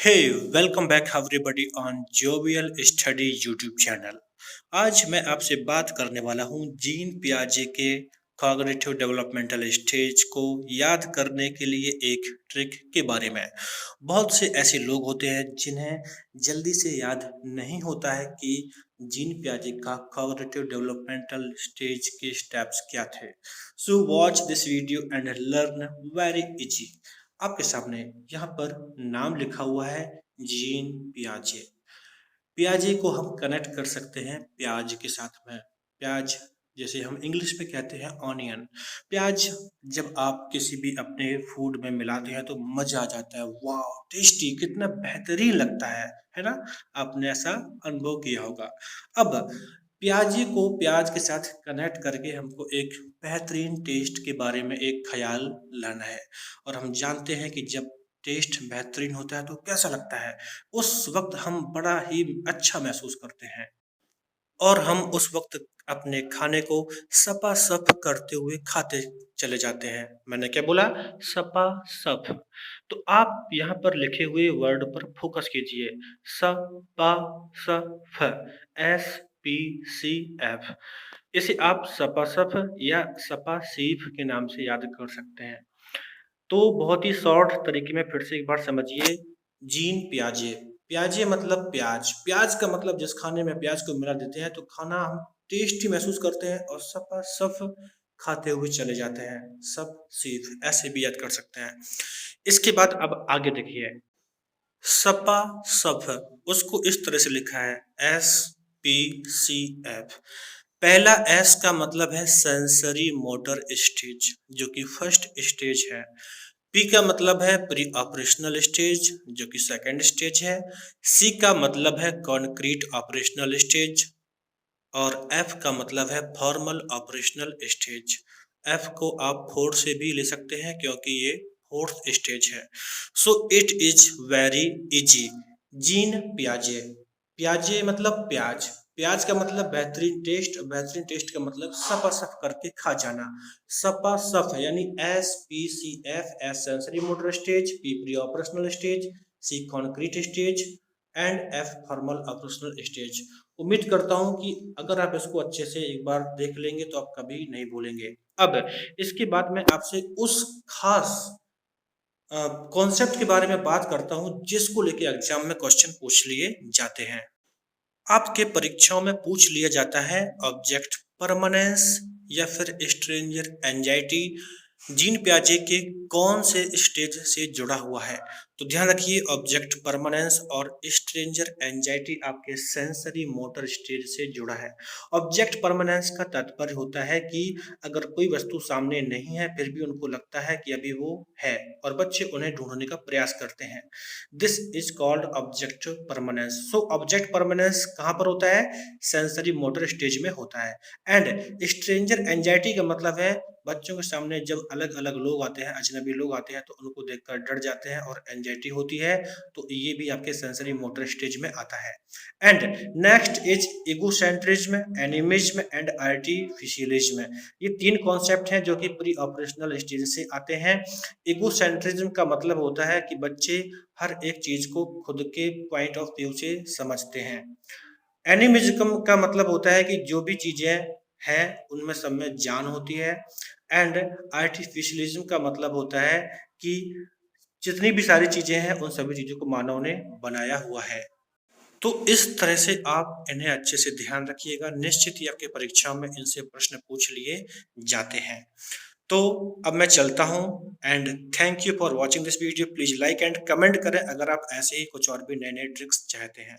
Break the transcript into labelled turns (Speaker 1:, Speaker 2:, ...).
Speaker 1: Hey, welcome back everybody on Jovial Study YouTube channel. आज मैं आपसे बात करने वाला हूँ जीन पियाजे के कॉग्निटिव डेवलपमेंटल स्टेज को याद करने के लिए एक ट्रिक के बारे में। बहुत से ऐसे लोग होते हैं जिन्हें जल्दी से याद नहीं होता है कि जीन पियाजे का कॉग्निटिव डेवलपमेंटल स्टेज के स्टेप्स क्या थे। So watch this video and learn very easy. आपके सामने यहाँ पर नाम लिखा हुआ है जीन पियाजे। पियाजे को हम कनेक्ट कर सकते हैं प्याज के साथ में। प्याज जैसे हम इंग्लिश में कहते हैं ऑनियन। प्याज जब आप किसी भी अपने फूड में मिलाते हैं तो मजा आ जाता है, वाह टेस्टी, कितना बेहतरीन लगता है ना। आपने ऐसा अनुभव किया होगा। अब प्याजे को प्याज के साथ कनेक्ट करके हमको एक बेहतरीन टेस्ट के बारे में एक ख्याल लाना है। और हम जानते हैं कि जब टेस्ट बेहतरीन होता है तो कैसा लगता है। उस वक्त हम बड़ा ही अच्छा महसूस करते हैं और हम उस वक्त अपने खाने को सपा-सप करते हुए खाते चले जाते हैं। मैंने क्या बोला? सपा-सप। तो आप यहाँ पर लिखे हुए वर्ड पर फोकस कीजिए। सपा-सफ, SPCF। इसे आप सपा-सफ या सपा-सीफ के नाम से याद कर सकते हैं। तो बहुत ही शॉर्ट तरीके में फिर से एक बार समझिए। जीन पियाजे, पियाजे मतलब प्याज। प्याज का मतलब जिस खाने में प्याज को मिला देते हैं तो खाना हम टेस्टी महसूस करते हैं और सपा सफ खाते हुए चले जाते हैं। सब सीफ ऐसे भी याद कर सकते हैं। इसके बाद अब आगे देखिए। सपा सफ उसको इस तरह से लिखा है SPCF। पहला एस का मतलब है सेंसरी मोटर स्टेज, जो कि फर्स्ट स्टेज है। पी का मतलब है प्री ऑपरेशनल स्टेज, जो कि सेकंड स्टेज है। सी का मतलब है कॉन्क्रीट ऑपरेशनल स्टेज और एफ का मतलब है फॉर्मल ऑपरेशनल स्टेज। एफ को आप फोर्थ से भी ले सकते हैं क्योंकि ये फोर्थ स्टेज है। So it is very easy. Gene पियाजे, पियाजे मतलब प्याज। प्याज का मतलब बेहतरीन टेस्ट, बेहतरीन टेस्ट का मतलब सपा सफ करके खा जाना। सपा सफ यानी SPCF, S sensory motor stage, P pre operational stage, C concrete stage and F formal operational stage. उम्मीद करता हूं कि अगर आप इसको अच्छे से एक बार देख लेंगे तो आप कभी नहीं भूलेंगे। अब इसके बाद मैं आपसे उस खास कॉन्सेप्ट के बारे में बात करता हूं जिसको लेके एग्जाम में क्वेश्चन पूछ लिए जाते हैं। आपके परीक्षाओं में पूछ लिया जाता है ऑब्जेक्ट परमानेंस या फिर स्ट्रेंजर एंजाइटी जीन पियाजे के कौन से स्टेज से जुड़ा हुआ है। तो ध्यान रखिए, ऑब्जेक्ट परमानेंस और स्ट्रेंजर एंजाइटी आपके सेंसरी मोटर स्टेज से जुड़ा है। ऑब्जेक्ट परमानेंस का तात्पर्य होता है कि अगर कोई वस्तु सामने नहीं है फिर भी उनको लगता है कि अभी वो है और बच्चे उन्हें ढूंढने का प्रयास करते हैं। This is called object permanence. So object permanence कहाँ पर होता है? सेंसरी मोटर स्टेज में होता है। एंड स्ट्रेंजर एंजाइटी का मतलब है बच्चों के सामने जब अलग अलग लोग आते हैं, अजनबी लोग आते हैं तो उनको देखकर डर जाते हैं और एंजाइटी होती है। तो ये भी आपके सेंसरी मोटर स्टेज में आता है। And next is egocentrism, animism and artificialism. ये तीन कॉन्सेप्ट हैं जो कि प्री ऑपरेशनल स्टेज से आते हैं। इगोसेंट्रिज्म का मतलब होता है कि बच्चे हर एक चीज को खुद के पॉइंट ऑफ व्यू से समझते हैं। एनिमिज्म का मतलब होता है कि जो भी चीजें हैं उनमें सब में जान होती है। एंड आर्टिफिशियलिज्म का मतलब होता है कि जितनी भी सारी चीजें हैं उन सभी चीजों को मानव ने बनाया हुआ है। तो इस तरह से आप इन्हें अच्छे से ध्यान रखिएगा, निश्चित ही आपके परीक्षा में इनसे प्रश्न पूछ लिए जाते हैं। तो अब मैं चलता हूं and thank you for watching this video. Please like and comment करें अगर आप ऐसे ही कुछ और भी नए नए ट्रिक्स चाहते हैं।